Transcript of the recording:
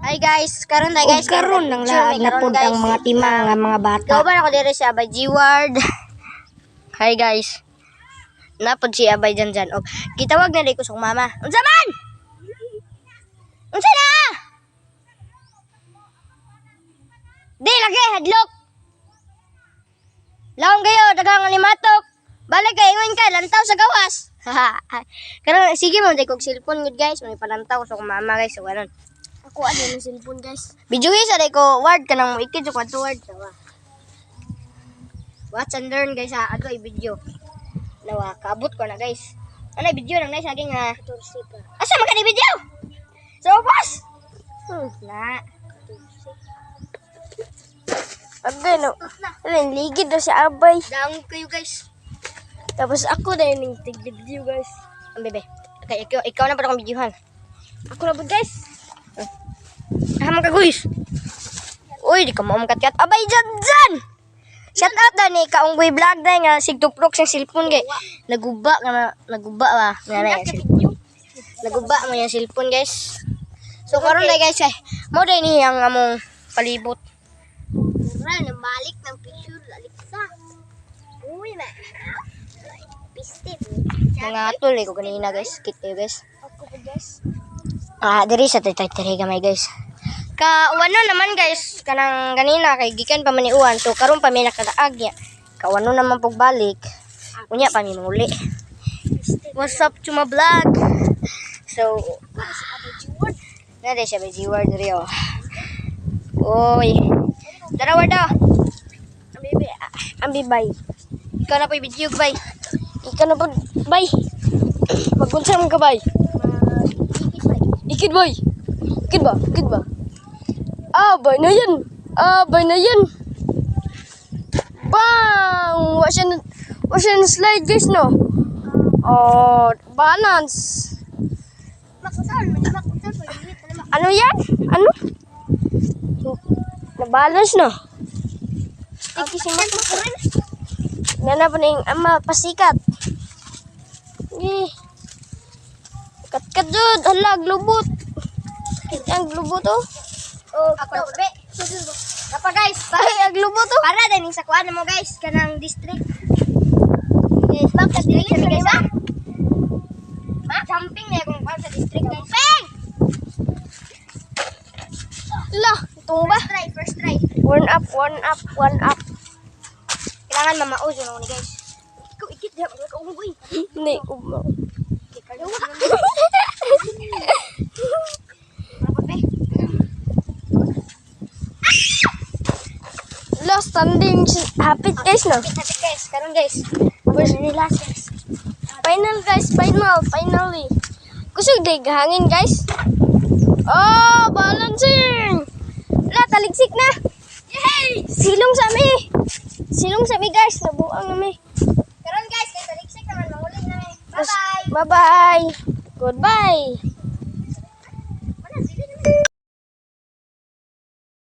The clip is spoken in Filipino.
Hi guys, karon na guys, karon nang laag na pud ang mga timang nga mga bata. Kauban ako diri si Abay G-Ward. Hi guys. Napod si Abay dyan. Og gitawag na dai ko sa mama. Unsa man? Unsa na? Di lagi hadlok. Laong kayo dagang limatok. Balik kay ingon ka lantaw sa gawas. Karon sige mo dai kog cellphone gud guys, may palantaw sa mama guys, so karon. Ako ano yung cellphone guys. Video guys, aray ko word ka nang ikid yung kwanto word. Watch and learn guys ha. Ato ay video. Nawa, kaabot ko na guys. Ano ay video lang guys, saging ha. Asa man ka ni video? So boss! Na. Agay no. Alin, ligid daw si Abay. Daong kayo guys. Tapos ako na yung tig-video guys. Ang bebe. Okay, ikaw na pa akong videohan. Ako na po guys. Hamang ka guys. Uy, di ka mo kat. Abay dyan! Shout out na ni Kaunggoy Vlog na nga sigtuprok sa cellphone kay naguba ba nga na yung cellphone. Naguba mo yung cellphone guys. So karon na guys ay mo din ni ang among palibot. Tara, nabalik ng picture. Alexa. Uy na. Pistit. Mga tuloy ko kanina guys. Kit kayo guys. Ako po guys. Diri sa tay gamay guys. Kawano naman guys, kanang ganina kay gikan pa man ni Uwan. So karon pa may nakadaag niya. Kawano naman pug balik. Unya pa mi muli. What's up to my vlog? So na siya by G-Ward Rio. Oy. Tara warda. Ambi bay. Ikaw na po video bay. Ikaw na po bay. Magunsa man ka bay. Ikid bay. Ikid ba? Abay na yan. Bang! Wa siya na slide guys no. Oh, balance. Ano yan? Ano? Na-balance no. Sticky si Mac. Nana pa na yung ama pasikat. Kat jud, hala glubot. Ang glubot oh. Ako na be. Apa guys? Ay, ang glubot oh. Para din sa kuan mo guys kanang district. Guys, back sa district kami guys ha. Jumping na kung kuan sa district guys. Jumping! Lah, tumba. First try. One up. Kailangan mamaos yun ni guys. Ikaw ikit diha ka unggoy. Ni umo. Lah, standing hapit guys no. Hapit guys, karon guys. First nila guys. Finally. Kusog day hangin guys. Oh, balancing. La, taligsik na. Yay! Silong sa mi guys, nabuang na mi. Karon guys, kay taliksik naman manguling na. Bye-bye. Bye-bye. Goodbye.